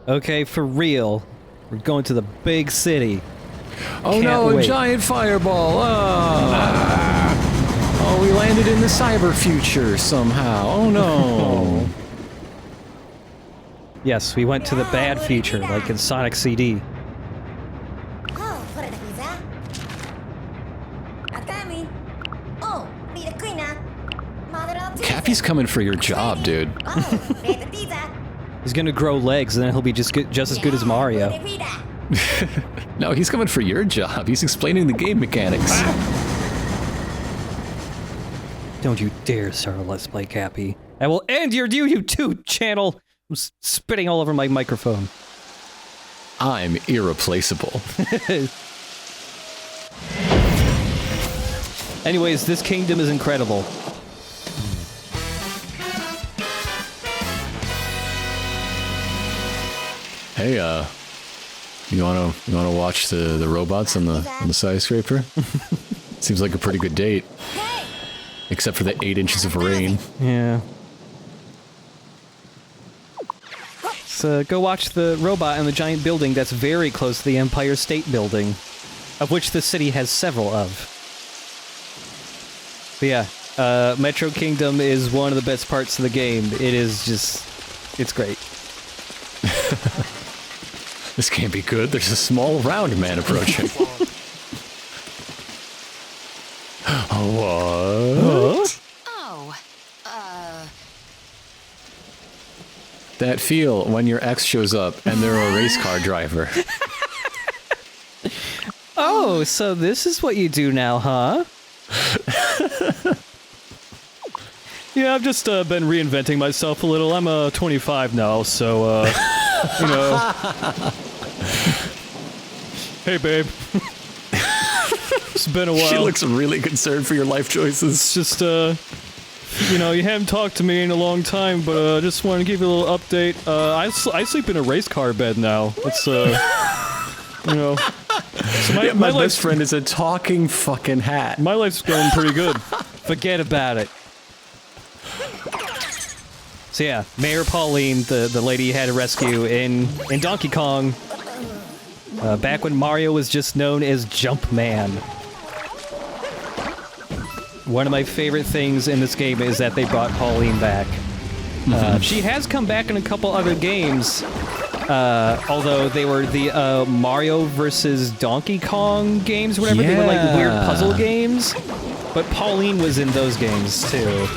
Okay, for real. We're going to the big city. Oh Can't no, wait. a giant fireball! Oh, we landed in the cyber future somehow. Oh no. Yes, we went to the bad future, like in Sonic CD. Cappy's coming for your job, dude. He's gonna grow legs, and then he'll be just as good as Mario. No, he's coming for your job. He's explaining the game mechanics. Don't you dare start a Let's Play, Cappy. I will end your YouTube channel! I'm spitting all over my microphone. I'm irreplaceable. Anyways, this kingdom is incredible. Hey, you wanna watch the robots on the skyscraper? Seems like a pretty good date. Except for the 8 inches of rain. Yeah. So go watch the robot in the giant building that's very close to the Empire State Building, of which the city has several of. But yeah, Metro Kingdom is one of the best parts of the game. It is just... it's great. This can't be good. There's a small round man approaching. What? Oh, That feel when your ex shows up and they're a race car driver. Oh, so this is what you do now, huh? Yeah, I've just been reinventing myself a little. I'm 25 now, so, you know. Hey, babe. It's been a while. She looks really concerned for your life choices. It's just, you know, you haven't talked to me in a long time, but just wanted to give you a little update. I sleep in a race car bed now. It's, you know. So my best friend is a talking fucking hat. My life's going pretty good. Forget about it. So yeah, Mayor Pauline, the lady you had to rescue in Donkey Kong, back when Mario was just known as Jumpman. One of my favorite things in this game is that they brought Pauline back. She has come back in a couple other games, although they were the Mario versus Donkey Kong games, whatever. They were like weird puzzle games, but Pauline was in those games too.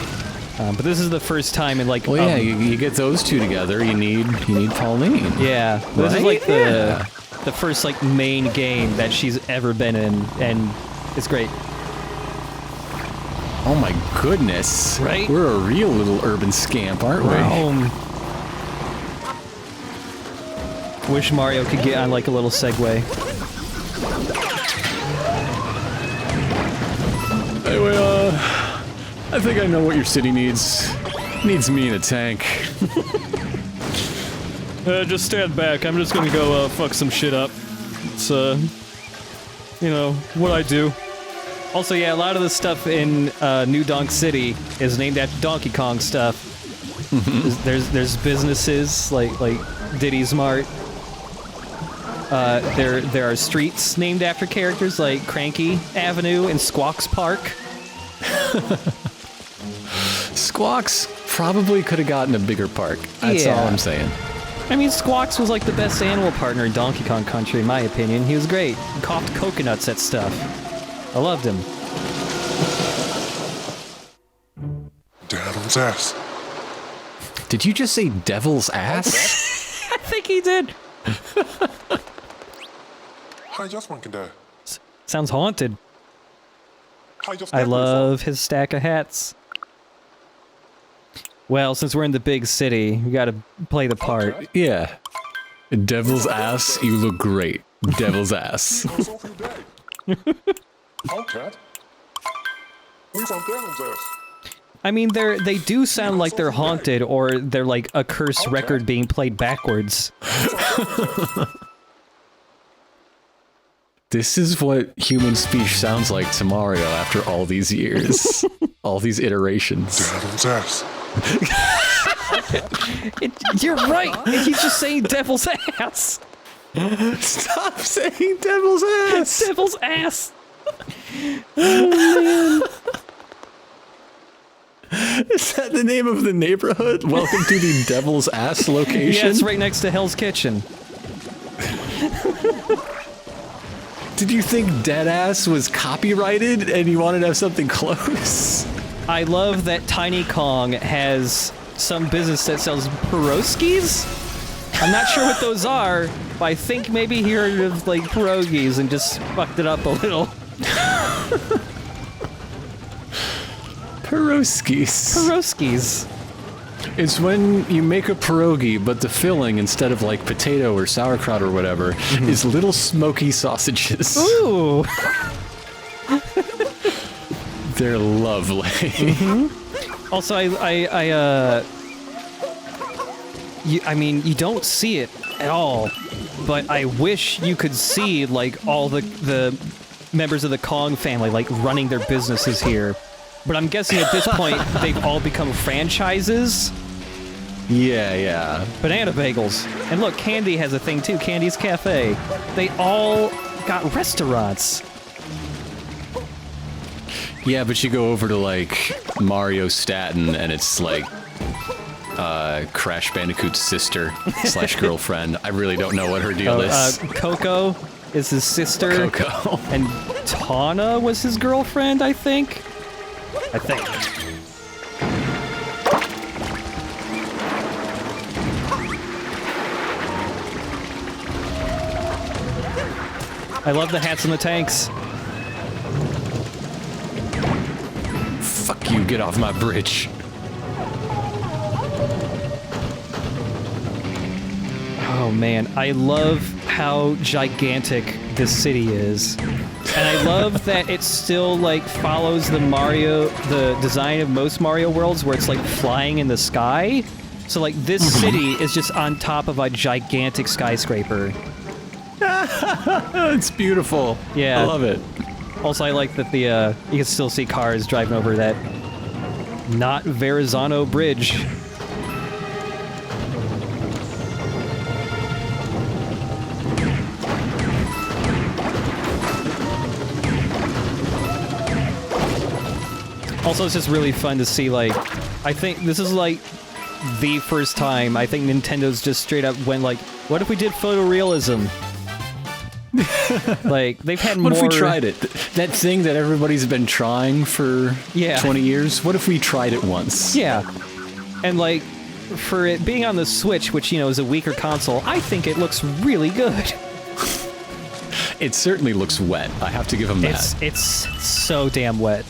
But this is the first time in like... Well, yeah, you get those two together, you need Pauline. Yeah, this is like the first like main game that she's ever been in, and it's great. Oh my goodness. Right? We're a real little urban scamp, aren't we? Wish Mario could get on like a little Segway. Anyway, I think I know what your city needs. Needs me in a tank. Just stand back. I'm just gonna go fuck some shit up. It's you know what I do. Also, yeah, a lot of the stuff in New Donk City is named after Donkey Kong stuff. There's businesses like Diddy's Mart. There are streets named after characters like Cranky Avenue and Squawks Park. Squawks probably could have gotten a bigger park. That's all I'm saying. I mean, Squawks was like the best animal partner in Donkey Kong Country, in my opinion. He was great. He coughed coconuts at stuff. I loved him. Devil's ass. Did you just say devil's ass? I think he did. Hi, just one can do. Sounds haunted. Hi, just I love his stack of hats. Well, since we're in the big city, we gotta play the part. Okay. Yeah. Devil's ass, you look great. Devil's ass. Okay. We want devil's ass. I mean, they do sound like they're haunted, or they're like a cursed record being played backwards. This is what human speech sounds like to Mario after all these years. All these iterations. Devil's ass. You're right. He's just saying devil's ass. Stop saying devil's ass. Devil's ass. Oh, man. Is that the name of the neighborhood? Welcome to the devil's ass location. Yeah, it's right next to Hell's Kitchen. Did you think Deadass was copyrighted and you wanted to have something close? I love that Tiny Kong has some business that sells pierogies. I'm not sure what those are, but I think maybe he heard of like pierogies and just fucked it up a little. Pierogies. It's when you make a pierogi, but the filling, instead of like potato or sauerkraut or whatever, is little smoky sausages. Ooh. They're lovely. Also, I mean, you don't see it at all, but I wish you could see like all the members of the Kong family like running their businesses here. But I'm guessing at this point they've all become franchises. Yeah. Banana bagels. And look, Candy has a thing too, Candy's Cafe. They all got restaurants. Yeah, but you go over to like Mario Staten and it's like Crash Bandicoot's sister / girlfriend. I really don't know what her deal is. Coco is his sister. Coco. And Tawna was his girlfriend, I think. I love the hats and the tanks. Fuck you, get off my bridge. Oh man, I love how gigantic this city is. And I love that it still like follows the design of most Mario worlds where it's like flying in the sky. So like this city is just on top of a gigantic skyscraper. It's beautiful. Yeah. I love it. Also, I like that you can still see cars driving over that not Verrazano Bridge. Also, it's just really fun to see, like, I think this is, like, the first time I think Nintendo's just straight up went, like, what if we did photorealism? Like, they've had more... What if we tried it? That thing that everybody's been trying for 20 years? What if we tried it once? Yeah. And, like, for it being on the Switch, which, you know, is a weaker console, I think it looks really good. It certainly looks wet. I have to give them that. It's so damn wet.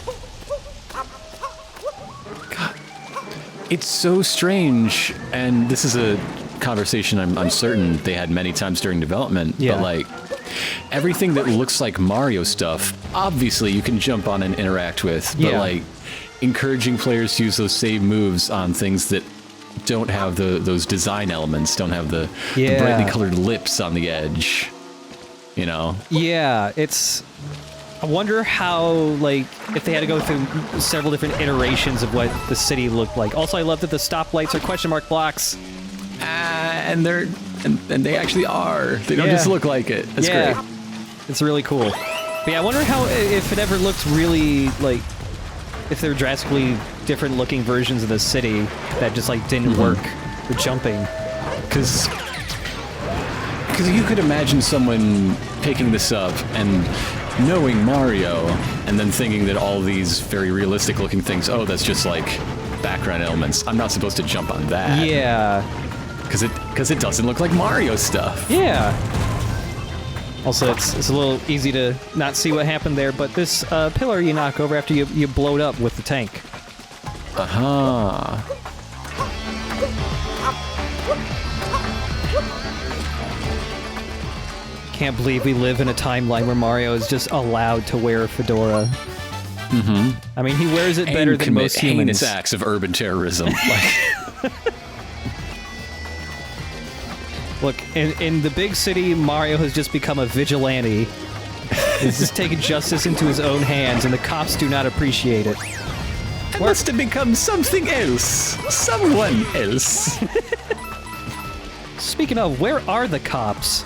It's so strange, and this is a conversation I'm certain they had many times during development, but like, everything that looks like Mario stuff, obviously you can jump on and interact with, but like, encouraging players to use those same moves on things that don't have those design elements, don't have the brightly colored lips on the edge, you know? Yeah, it's... I wonder how, like, if they had to go through several different iterations of what the city looked like. Also, I love that the stoplights are question mark blocks. And they actually are. They don't just look like it. That's great. It's really cool. But yeah, I wonder how, if it ever looked really, like, if there were drastically different looking versions of the city that just, like, didn't work for jumping. Because you could imagine someone picking this up and knowing Mario, and then thinking that all these very realistic looking things, oh, that's just like background elements. I'm not supposed to jump on that. Yeah. Because it doesn't look like Mario stuff. Yeah. Also, it's a little easy to not see what happened there, but this pillar you knock over after you blow it up with the tank. Can't believe we live in a timeline where Mario is just allowed to wear a fedora. I mean, he wears it better than most humans. Heinous acts of urban terrorism. Look, in the big city, Mario has just become a vigilante. He's just taken justice into his own hands, and the cops do not appreciate it. must have become something else. Someone else. Speaking of, where are the cops?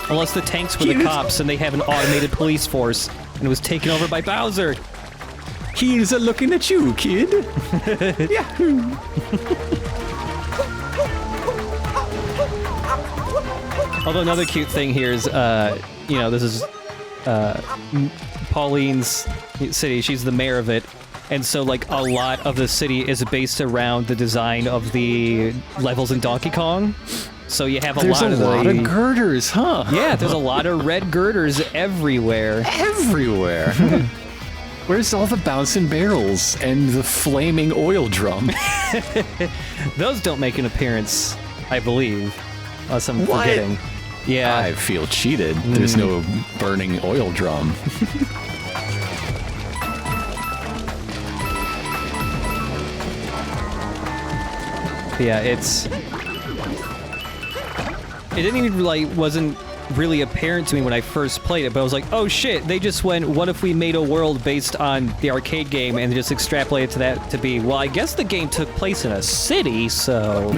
Unless the tanks were the cops and they have an automated police force and it was taken over by Bowser. He's looking at you, kid. Yahoo! Although another cute thing here is, this is Pauline's city. She's the mayor of it. And so, like, a lot of the city is based around the design of the levels in Donkey Kong. So you have There's a lot of girders, huh? Yeah, there's a lot of red girders everywhere. Everywhere. Where's all the bouncing barrels and the flaming oil drum? Those don't make an appearance, I believe. Unless I'm forgetting. Yeah. I feel cheated. There's no burning oil drum. Yeah, it didn't even, wasn't really apparent to me when I first played it, but I was like, oh shit, they just went, what if we made a world based on the arcade game and just extrapolated to that to be, well, I guess the game took place in a city, so...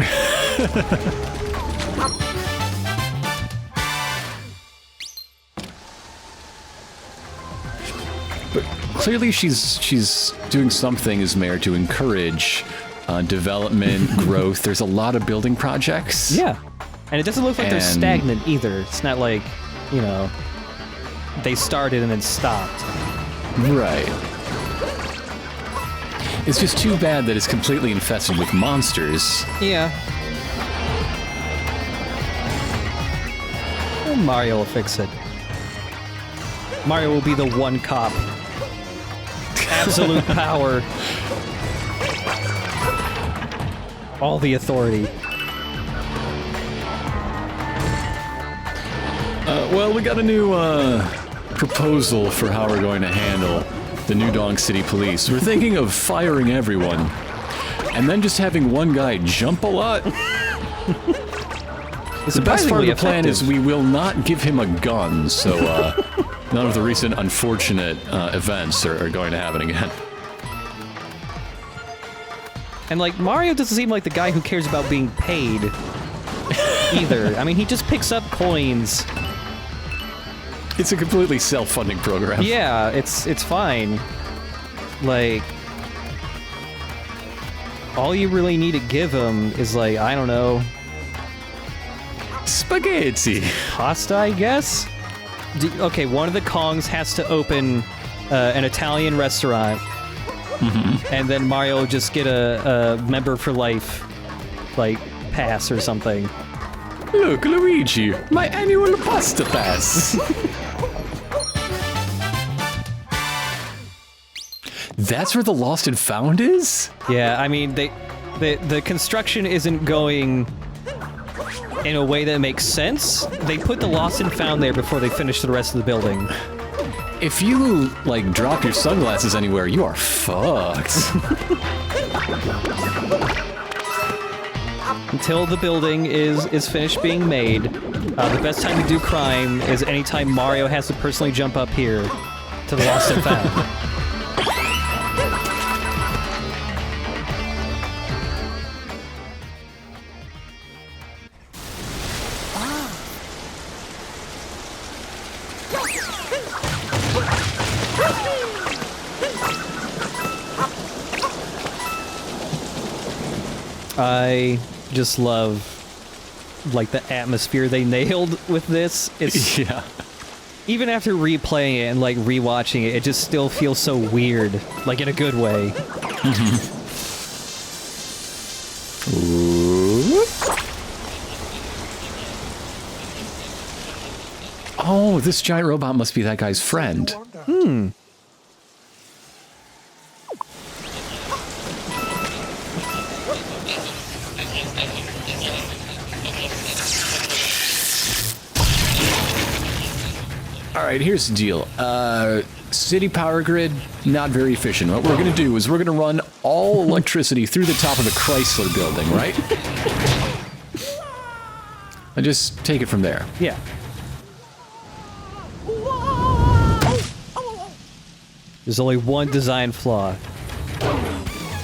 But clearly she's doing something as mayor to encourage development, growth. There's a lot of building projects. Yeah. And it doesn't look like they're stagnant either. It's not like, they started and then stopped. Right. It's just too bad that it's completely infested with monsters. Yeah. Well, Mario will fix it. Mario will be the one cop. Absolute power. All the authority. Well, we got a new proposal for how we're going to handle the new Donk City Police. We're thinking of firing everyone, and then just having one guy jump a lot. The best part of the plan is we will not give him a gun, so none of the recent unfortunate events are going to happen again. And, Mario doesn't seem like the guy who cares about being paid either. I mean, he just picks up coins. It's a completely self-funding program. Yeah, it's fine. All you really need to give him is, I don't know... spaghetti. Pasta, I guess? Okay, one of the Kongs has to open an Italian restaurant. And then Mario will just get a member for life, pass or something. Look, Luigi, my annual pasta pass. That's where the Lost and Found is? Yeah, I mean, the construction isn't going in a way that makes sense. They put the Lost and Found there before they finish the rest of the building. If you, drop your sunglasses anywhere, you are fucked. Until the building is finished being made, the best time to do crime is anytime Mario has to personally jump up here to the Lost and Found. I just love, the atmosphere they nailed with this. It's yeah. Even after replaying it and rewatching it, it just still feels so weird, in a good way. Oh, this giant robot must be that guy's friend. All right, here's the deal. City power grid, not very efficient. What we're going to do is we're going to run all electricity through the top of the Chrysler building, right? And just take it from there. Yeah. There's only one design flaw.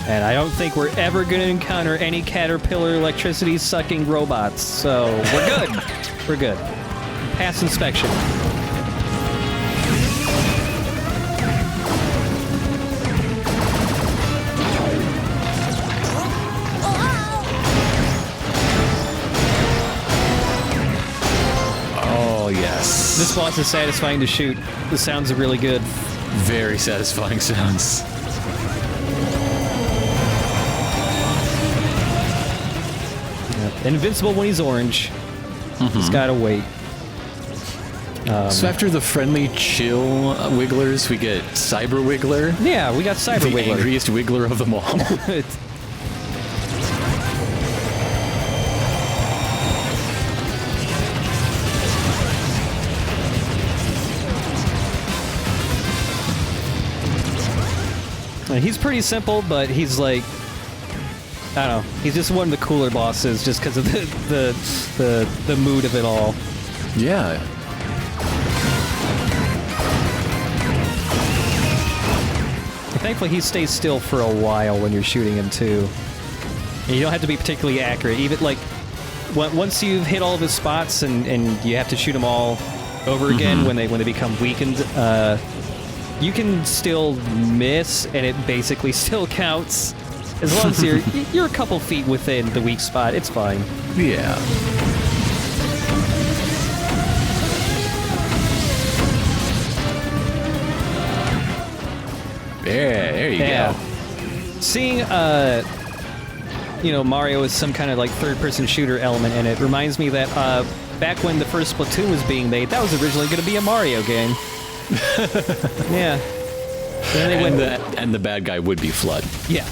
And I don't think we're ever going to encounter any caterpillar electricity-sucking robots, so we're good. We're good. Pass inspection. Oh, yes. This boss is satisfying to shoot. The sounds are really good. Very satisfying sounds. Invincible when he's orange. Just gotta wait. So after the friendly, chill Wigglers, we get Cyber Wiggler. Yeah, we got Cyber The Wiggler. angriest Wiggler of them all. He's pretty simple, but he's like, I don't know. He's just one of the cooler bosses, just because of the mood of it all. Yeah. Thankfully, he stays still for a while when you're shooting him too. And you don't have to be particularly accurate. Even like once you've hit all of his spots and you have to shoot them all over again when they become weakened, you can still miss, and it basically still counts. As long as you're a couple feet within the weak spot, it's fine. Yeah. Yeah, there you go. Seeing Mario is some kind of like third-person shooter element in it reminds me that back when the first Splatoon was being made, that was originally going to be a Mario game. Yeah. And the bad guy would be Flood. Yeah.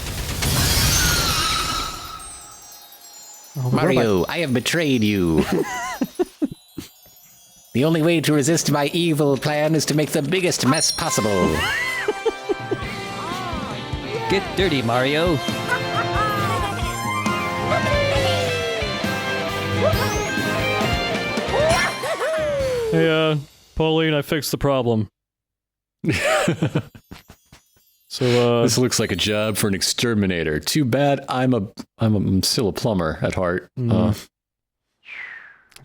Mario, I have betrayed you. The only way to resist my evil plan is to make the biggest mess possible. Get dirty, Mario. Hey, Pauline, I fixed the problem. So, this looks like a job for an exterminator. Too bad I'm still a plumber at heart.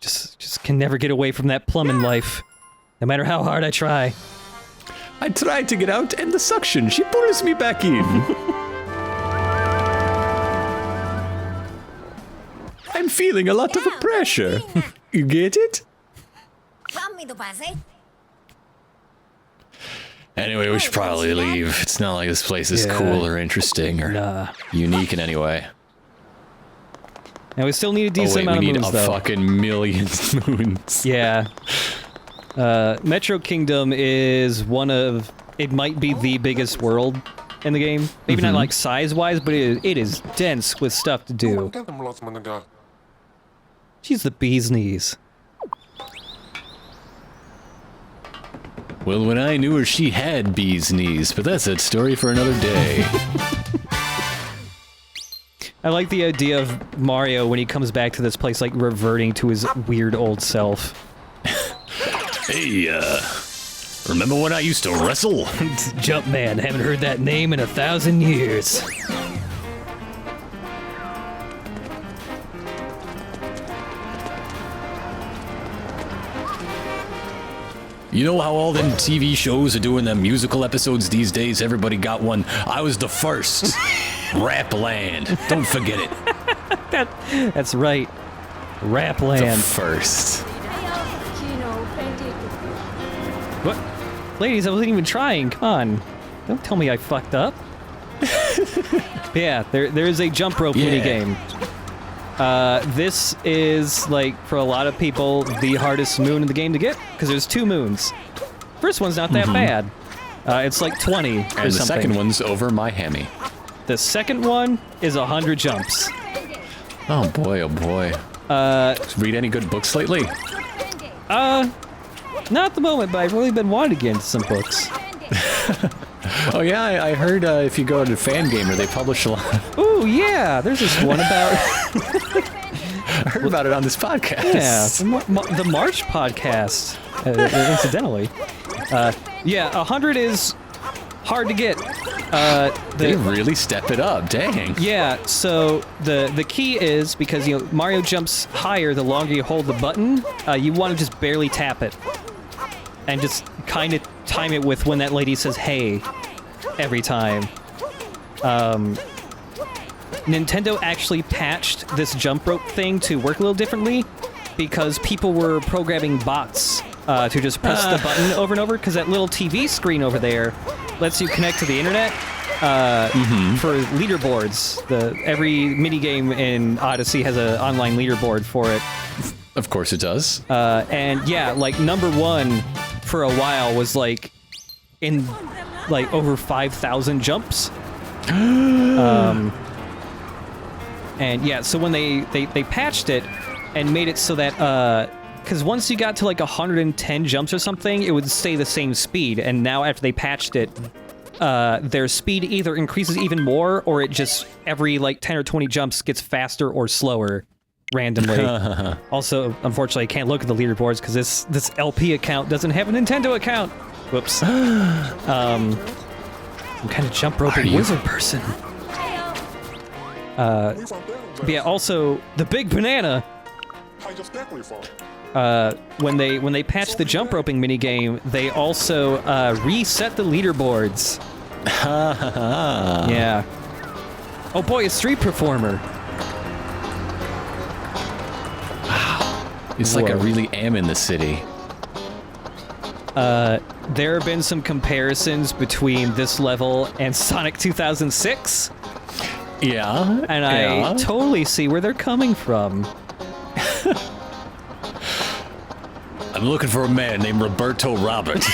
Just can never get away from that plumbing life, no matter how hard I try. I tried to get out, and the suction, she pulls me back in. I'm feeling a lot of pressure. You get it? Anyway, we should probably leave. It's not like this place is cool or interesting or unique in any way. Now we still need a decent amount of moons, we need though. a fucking million moons. Yeah. Metro Kingdom is one of... It might be the biggest world in the game. Maybe not like size-wise, but it is dense with stuff to do. She's the bee's knees. Well, when I knew her, she had bee's knees, but that's a story for another day. I like the idea of Mario when he comes back to this place, like, reverting to his weird old self. Hey, remember when I used to wrestle? Jumpman, haven't heard that name in 1,000 years. You know how all them TV shows are doing them musical episodes these days? Everybody got one. I was the first. Rapland. Don't forget it. That's right. Rapland. The first. What? Ladies, I wasn't even trying. Come on. Don't tell me I fucked up. Yeah, there is a jump rope minigame. This is, like, for a lot of people, the hardest moon in the game to get, because there's 2 moons. First one's not that bad. It's like 20 or something. And the second one's over my hammy. The second one is 100 jumps. Oh boy, oh boy. Read any good books lately? Not at the moment, but I've really been wanting to get into some books. Oh yeah, I heard if you go to Fangamer, they publish a lot. Ooh, yeah, there's this one about... I heard about it on this podcast. Yeah, the March podcast, incidentally. Yeah, 100 is hard to get. They really step it up, dang. Yeah, so the key is, because Mario jumps higher the longer you hold the button, you want to just barely tap it. And just kind of time it with when that lady says, hey, every time. Nintendo actually patched this jump rope thing to work a little differently because people were programming bots to just press the button over and over, because that little TV screen over there lets you connect to the internet for leaderboards. Every minigame in Odyssey has an online leaderboard for it. Of course it does. And yeah, like number one for a while was like in like over 5,000 jumps. And yeah, so when they patched it and made it so that because once you got to like 110 jumps or something, it would stay the same speed. And now after they patched it, their speed either increases even more, or it just every like 10 or 20 jumps gets faster or slower randomly. Also, unfortunately, I can't look at the leaderboards because this LP account doesn't have a Nintendo account. Whoops. Some kind of jump roping wizard person. But yeah, also the big banana. When they patched the jump roping minigame, they also reset the leaderboards. Yeah. Oh boy, a street performer. It's like I really am in the city. There have been some comparisons between this level and Sonic 2006. Yeah. And I totally see where they're coming from. I'm looking for a man named Roberto Robert.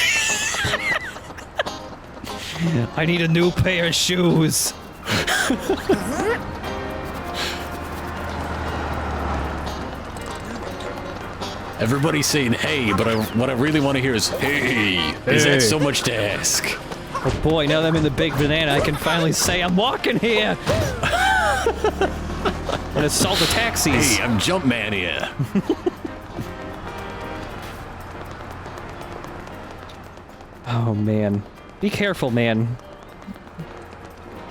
I need a new pair of shoes. Everybody's saying hey, but what I really want to hear is hey. Is that so much to ask? Oh boy, now that I'm in the big banana, I can finally say I'm walking here. And assault the taxis. Hey, I'm Jumpman here. Oh man, be careful, man.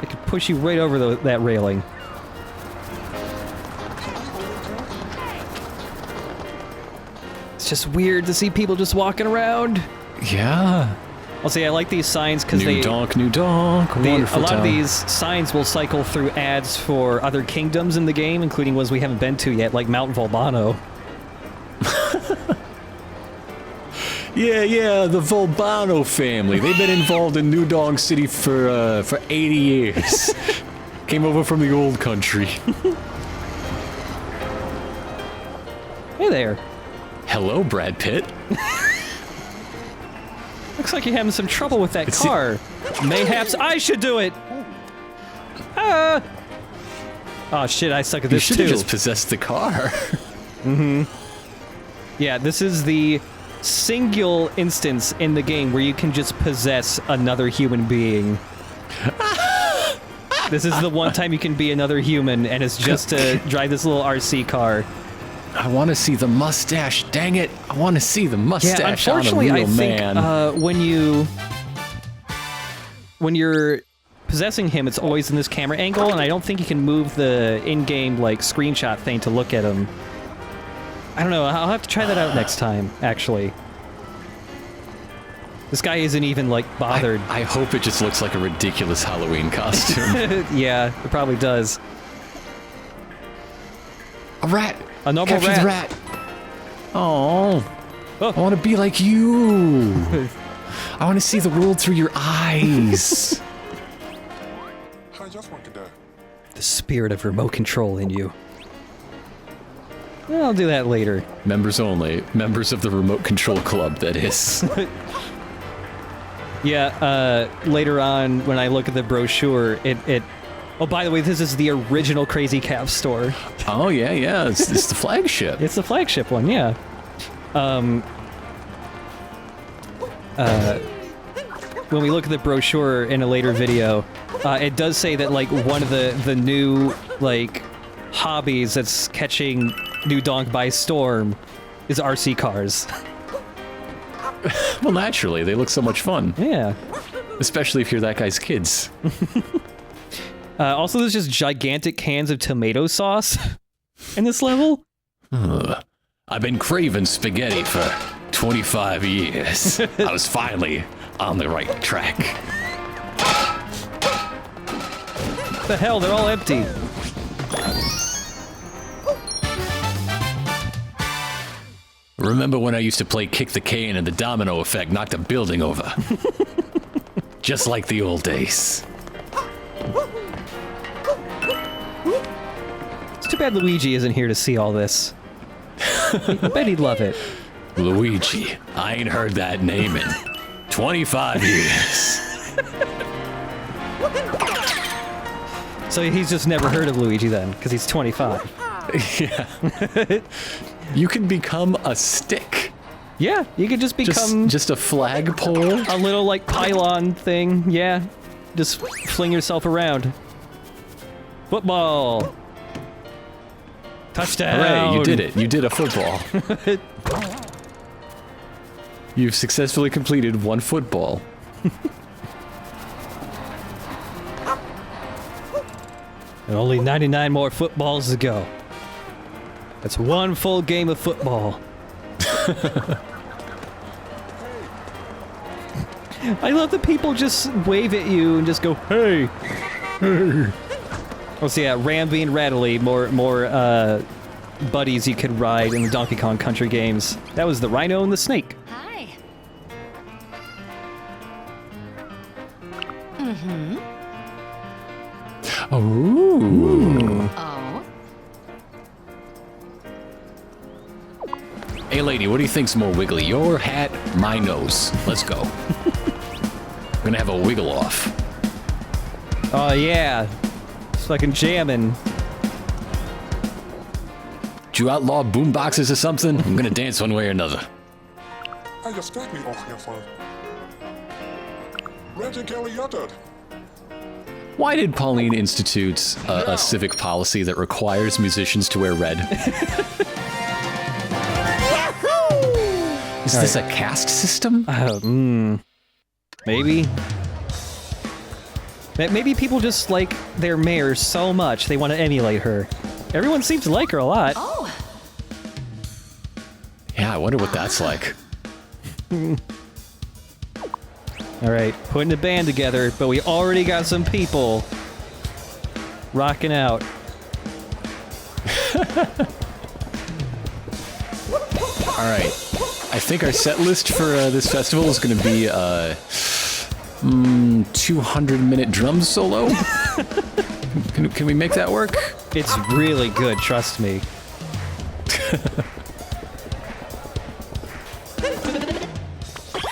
I could push you right over that railing. It's just weird to see people just walking around. Yeah. I'll say I like these signs because New Donk, wonderful a lot town. of these signs will cycle through ads for other kingdoms in the game, including ones we haven't been to yet, like Mount Volbano. Yeah, the Volbano family. They've been involved in New Donk City for 80 years. Came over from the old country. Hey there. Hello, Brad Pitt. Looks like you're having some trouble with that car. Mayhaps I should do it. Oh shit, I suck at this too. You should have just possessed the car. Yeah, this is the single instance in the game where you can just possess another human being. This is the one time you can be another human, and it's just to drive this little RC car. I want to see the mustache. Dang it! I want to see the mustache on a unfortunately, real I think man. when you're possessing him, it's always in this camera angle, and I don't think you can move the in-game like screenshot thing to look at him. I don't know. I'll have to try that out next time. Actually, this guy isn't even like bothered. I hope it just looks like a ridiculous Halloween costume. Yeah, it probably does. A rat. A normal Capture the rat. Oh, I want to be like you. I want to see the world through your eyes. The spirit of remote control in you. I'll do that later. Members only. Members of the remote control club, that is. Yeah, later on, when I look at the brochure, it... Oh, by the way, this is the original Crazy Cap store. Oh, yeah. It's the flagship. It's the flagship one, yeah. When we look at the brochure in a later video, it does say that, like, one of the new, like, hobbies that's catching New Donk by storm is RC cars. Well, naturally. They look so much fun. Yeah. Especially if you're that guy's kids. Also, there's just gigantic cans of tomato sauce in this level. I've been craving spaghetti for 25 years. I was finally on the right track. What the hell? They're all empty. Remember when I used to play kick the can and the domino effect knocked a building over? Just like the old days. It's too bad Luigi isn't here to see all this. I bet he'd love it. Luigi. I ain't heard that name in 25 years. So he's just never heard of Luigi then, because he's 25. Yeah. You can become a stick. Yeah, you could just become Just a flagpole. a little, like, pylon thing. Yeah, just fling yourself around. Football. Touchdown. Hooray, you did it. You did a football. You've successfully completed one football. And only 99 more footballs to go. That's one full game of football. I love that people just wave at you and just go, hey, hey. Oh, so yeah, Ramby and Rattly, more buddies you could ride in the Donkey Kong Country games. That was the Rhino and the Snake. Hi. Ooh. Oh. Hey lady, what do you think's more wiggly? Your hat, my nose. Let's go. I'm gonna have a wiggle off. Oh yeah, it's fucking jamming. Did you outlaw boomboxes or something? I'm gonna dance one way or another. Je steekt niet opgevallen. Reggie Kelly Juttert. Why did Pauline institute a civic policy that requires musicians to wear red? Is this a caste system? Maybe. Maybe people just like their mayor so much they want to emulate her. Everyone seems to like her a lot. Oh. Yeah, I wonder what that's like. Alright, putting a band together, but we already got some people rocking out. Alright, I think our set list for this festival is going to be 200-minute drum solo. Can we make that work? It's really good, trust me.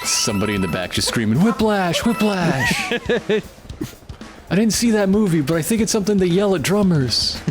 Somebody in the back just screaming, "Whiplash! Whiplash!" I didn't see that movie, but I think it's something they yell at drummers.